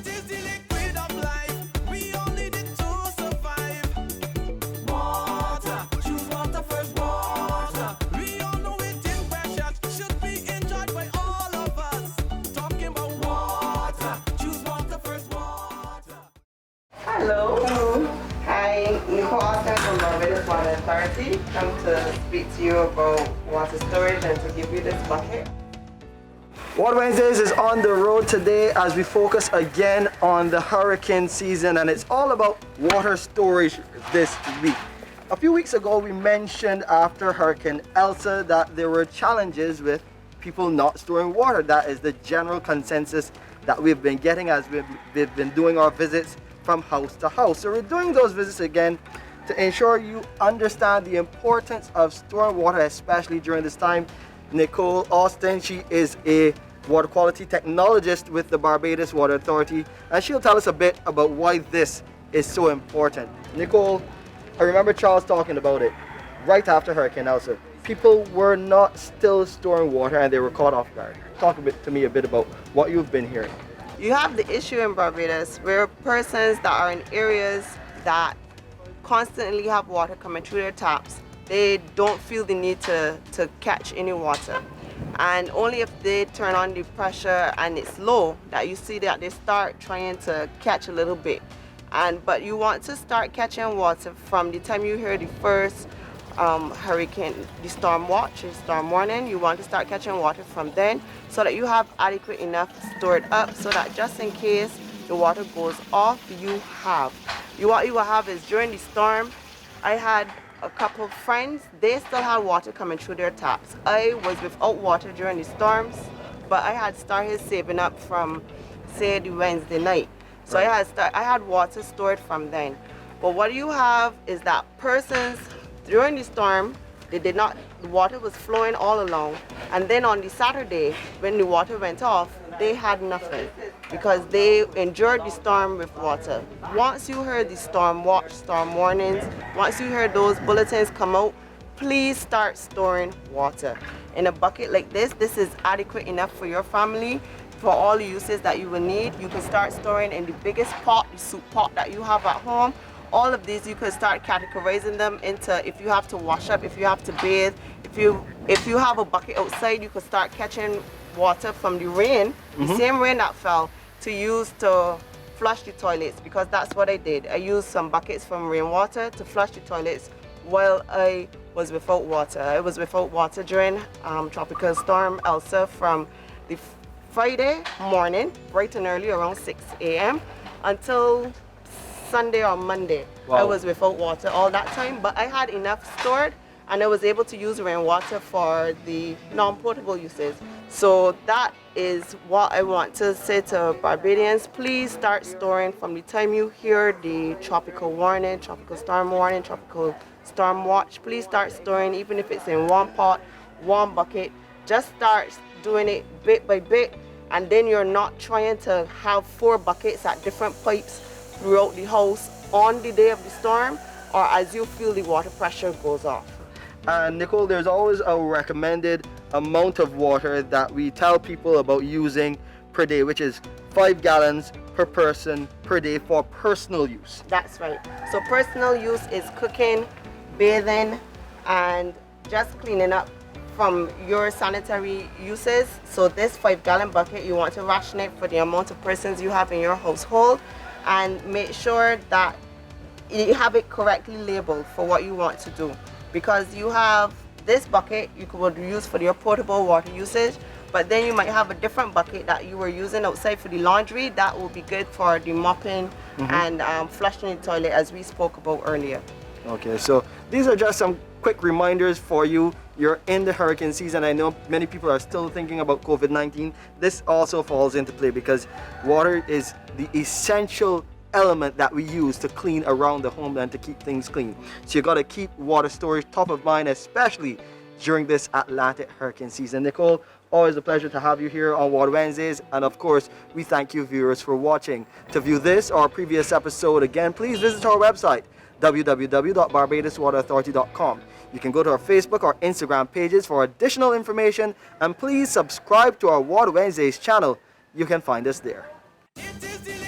is the liquid of life. We all need it to survive. Water, choose water first. Water, we all know it is precious. Should be enjoyed by all of us. Talking about water, choose water first. Water. Hello. Hello. Hi, Nicole Austin from Barbados Water Authority. Come to speak to you about water storage and to give you this bucket. Water Wednesdays is on the road today as we focus again on the hurricane season, and it's all about water storage this week. A few weeks ago we mentioned after Hurricane Elsa that there were challenges with people not storing water. That is the general consensus that we've been getting as we've been doing our visits from house to house. So we're doing those visits again to ensure you understand the importance of storing water, especially during this time. Nicole Austin, she is a water quality technologist with the Barbados Water Authority, and she'll tell us a bit about why this is so important. Nicole, I remember Charles talking about it right after Hurricane Elsa. People were not still storing water and they were caught off guard. Talk to me a bit about what you've been hearing. You have the issue in Barbados where persons that are in areas that constantly have water coming through their taps, they don't feel the need to catch any water. And only if they turn on the pressure and it's low that you see that they start trying to catch a little bit. But you want to start catching water from the time you hear the first hurricane, the storm watch, the storm warning. You want to start catching water from then so that you have adequate enough stored up so that just in case the water goes off, what you will have is during the storm, I had a couple of friends, they still had water coming through their taps. I was without water during the storms, but I had started saving up from, say, the Wednesday night. So I had water stored from then. But what you have is that persons during the storm, the water was flowing all along, and then on the Saturday, when the water went off, they had nothing because they endured the storm with water. Once you heard the storm watch, storm warnings, once you heard those bulletins come out, please start storing water. In a bucket like this is adequate enough for your family, for all the uses that you will need. You can start storing in the biggest pot, the soup pot that you have at home. All of these you can start categorizing them into if you have to wash up, if you have to bathe, if you have a bucket outside, you can start catching water from the rain, the same rain that fell, to use to flush the toilets, because that's what I did. I used some buckets from rainwater to flush the toilets while I was without water. I was without water during Tropical Storm Elsa from the Friday morning, bright and early around 6 a.m. until Sunday or Monday. Wow. I was without water all that time, but I had enough stored and I was able to use rainwater for the non-potable uses. So that is what I want to say to Barbadians. Please start storing from the time you hear the tropical warning, tropical storm warning, tropical storm watch. Please start storing, even if it's in one pot, one bucket. Just start doing it bit by bit, and then you're not trying to have 4 buckets at different pipes throughout the house on the day of the storm or as you feel the water pressure goes off. And Nicole, there's always a recommended amount of water that we tell people about using per day, which is 5 gallons per person per day for personal use. That's right. So personal use is cooking, bathing, and just cleaning up from your sanitary uses. So this 5-gallon bucket, you want to ration it for the amount of persons you have in your household, and make sure that you have it correctly labeled for what you want to do. Because you have this bucket you could use for your potable water usage, but then you might have a different bucket that you were using outside for the laundry that will be good for the mopping and flushing the toilet, as we spoke about earlier. Okay, so these are just some quick reminders for you. You're in the hurricane season. I know many people are still thinking about COVID-19. This also falls into play because water is the essential element that we use to clean around the home and to keep things clean. So you got to keep water storage top of mind, especially during this Atlantic hurricane season. Nicole, always a pleasure to have you here on Water Wednesdays, and of course we thank you viewers for watching. To view this or previous episode again, please visit our website www.barbadoswaterauthority.com. You can go to our Facebook or Instagram pages for additional information, and please subscribe to our Water Wednesdays channel. You can find us there. It is the